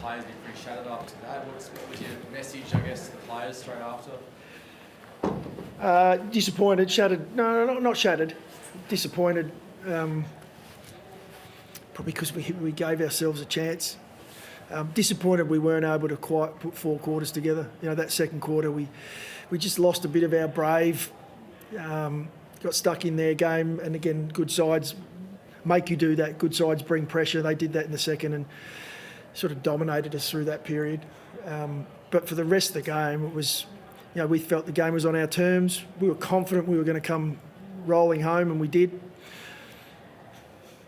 players get pretty shattered after that. What was your message, I guess, to the players straight after? Disappointed, shattered. No, not shattered. Disappointed. Probably because we gave ourselves a chance. Disappointed we weren't able to quite put 4 quarters together. That second quarter we just lost a bit of our brave. Got stuck in their game, and again, good sides make you do that. Good sides bring pressure. They did that in the second and sort of dominated us through that period. But for the rest of the game, it was, we felt the game was on our terms. We were confident we were going to come rolling home, and we did.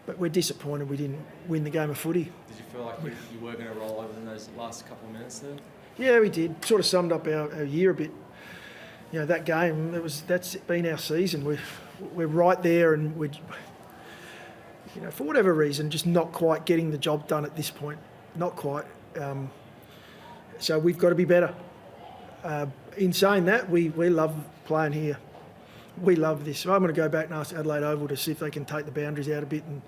But we're disappointed we didn't win the game of footy. Did you feel like you were going to roll over in those last couple of minutes there? Yeah, we did. Sort of summed up our year a bit. That game, that's been our season. We're right there, and we're, for whatever reason, just not quite getting the job done at this point. Not quite. So we've got to be better. In saying that, we love playing here. We love this. So I'm going to go back and ask Adelaide Oval to see if they can take the boundaries out a bit. And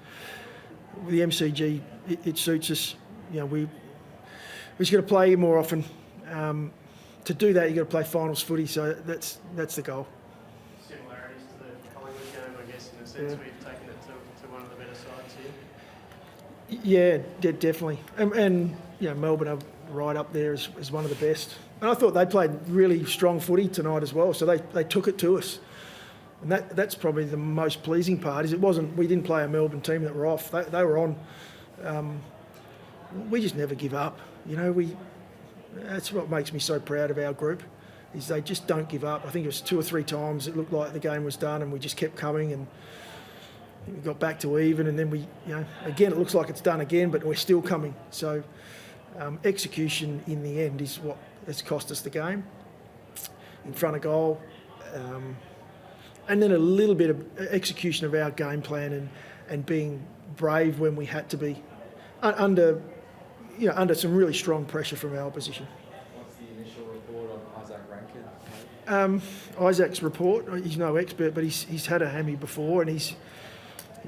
with the MCG, it suits us. We just got to play here more often. To do that, you've got to play finals footy. So that's the goal. Similarities to the Collingwood game, I guess, in a sense, we've taken it to one of the better sides here. Yeah, definitely. And Melbourne are right up there as one of the best. And I thought they played really strong footy tonight as well. So they took it to us. And that's probably the most pleasing part. We didn't play a Melbourne team that were off. They were on. We just never give up. That's what makes me so proud of our group, is they just don't give up. I think it was 2 or 3 times it looked like the game was done, and we just kept coming, and we got back to even, and then again it looks like it's done again, but we're still coming. So execution in the end is what has cost us the game in front of goal. And then a little bit of execution of our game plan and being brave when we had to be under some really strong pressure from our opposition. What's the initial report on Isaac Rankin? Isaac's report, he's no expert, but he's had a hammy before, and he's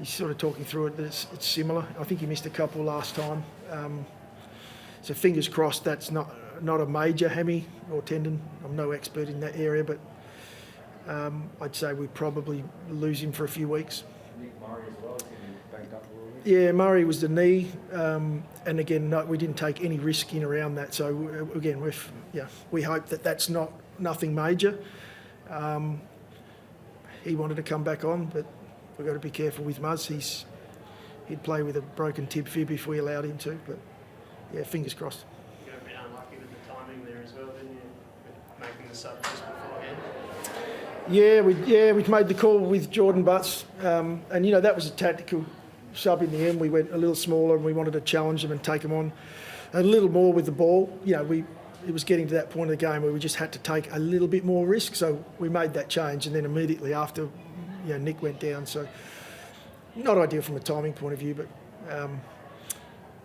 sort of talking through it that it's similar. I think he missed a couple last time. So fingers crossed that's not a major hammy or tendon. I'm no expert in that area, but I'd say we probably lose him for a few weeks. Nick Murray as well, is going to be banged up a little bit. Yeah, Murray was the knee, and again, we didn't take any risk in around that. So again, we hope that that's nothing major. He wanted to come back on, but we've got to be careful with Muzz. He'd play with a broken tib fib if we allowed him to. But yeah, fingers crossed. You got a bit unlucky with the timing there as well, didn't you? With making the sub just beforehand. We made the call with Jordan Butts, and that was a tactical sub in the end. We went a little smaller, and we wanted to challenge them and take them on a little more with the ball. It was getting to that point of the game where we just had to take a little bit more risk, so we made that change, and then immediately after, Nick went down. So not ideal from a timing point of view, but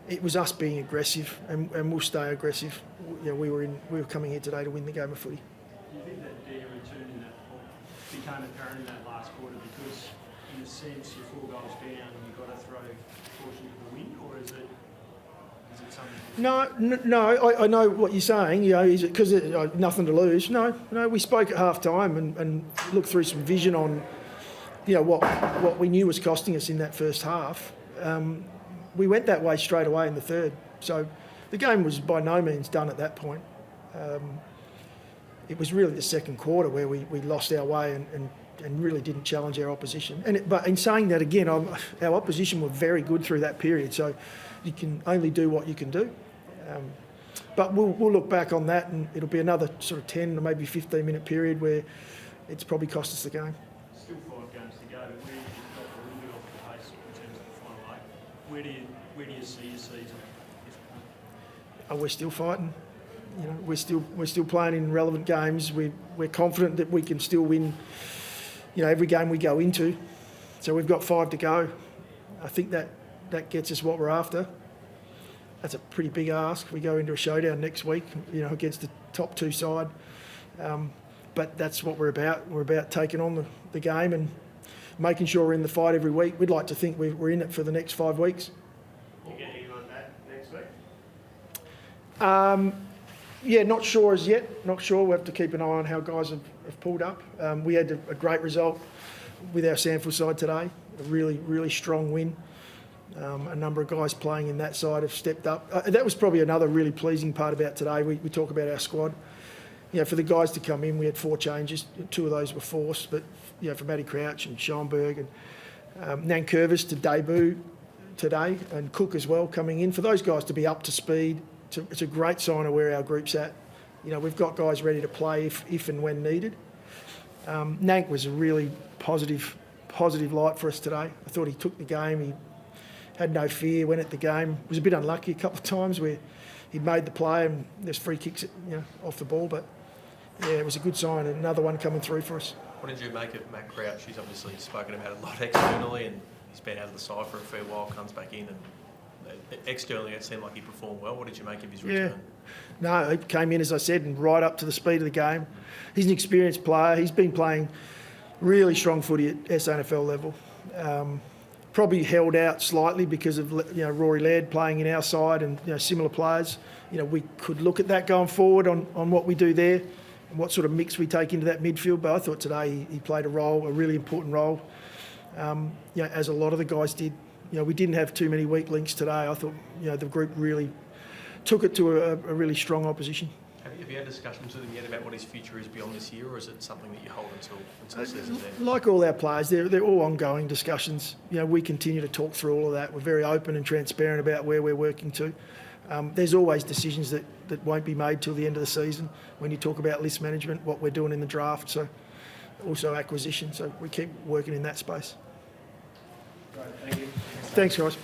it was us being aggressive, and we'll stay aggressive. We were coming here today to win the game of footy. Do you think that Dia return in that became apparent in that last quarter because, in a sense, you're 4 goals down and you've got to throw caution to the wind, or is it something? No. I know what you're saying. Is it because nothing to lose? No. We spoke at half time and looked through some vision on, what we knew was costing us in that first half. We went that way straight away in the third. So the game was by no means done at that point. It was really the second quarter where we lost our way and really didn't challenge our opposition. But in saying that again, our opposition were very good through that period. So you can only do what you can do. But we'll look back on that, and it'll be another sort of 10 or maybe 15-minute period where it's probably cost us the game. Still 5 games to go, but where you've got a little bit off the pace in terms of the final 8, where do you see your season? We're still fighting. We're still playing in relevant games. We're confident that we can still win, every game we go into. So we've got 5 to go. I think that gets us what we're after. That's a pretty big ask. We go into a showdown next week, against the top 2 side. But that's what we're about. We're about taking on the game and making sure we're in the fight every week. We'd like to think we're in it for the next 5 weeks. You get anyone back next week? Yeah, not sure as yet. Not sure. We have to keep an eye on how guys have pulled up. We had a great result with our Sandford side today. A really, really strong win. A number of guys playing in that side have stepped up. That was probably another really pleasing part about today. We talk about our squad. For the guys to come in, we had 4 changes. 2 of those were forced, but for Matty Crouch and Schoenberg and Nankervis to debut today, and Cook as well coming in. For those guys to be up to speed, it's a great sign of where our group's at. We've got guys ready to play if and when needed. Nank was a really positive light for us today. I thought he took the game. He had no fear, went at the game. Was a bit unlucky a couple of times where he'd made the play and there's free kicks off the ball, but yeah, it was a good sign. Another one coming through for us. What did you make of Matt Crouch? He's obviously spoken about a lot externally, and he's been out of the side for a fair while, comes back in, and externally it seemed like he performed well. What did you make of his return? No, he came in, as I said, and right up to the speed of the game. He's an experienced player. He's been playing really strong footy at SANFL level. Probably held out slightly because of Rory Laird playing in our side and similar players. We could look at that going forward on what we do there and what sort of mix we take into that midfield. But I thought today he played a really important role, as a lot of the guys did. We didn't have too many weak links today. I thought the group really took it to a really strong opposition. Have you had discussions with him yet about what his future is beyond this year, or is it something that you hold until the season's end? Like all our players, they're all ongoing discussions. We continue to talk through all of that. We're very open and transparent about where we're working to. There's always decisions that won't be made till the end of the season when you talk about list management, what we're doing in the draft, so also acquisition. So we keep working in that space. Great, thank you. Thanks, guys.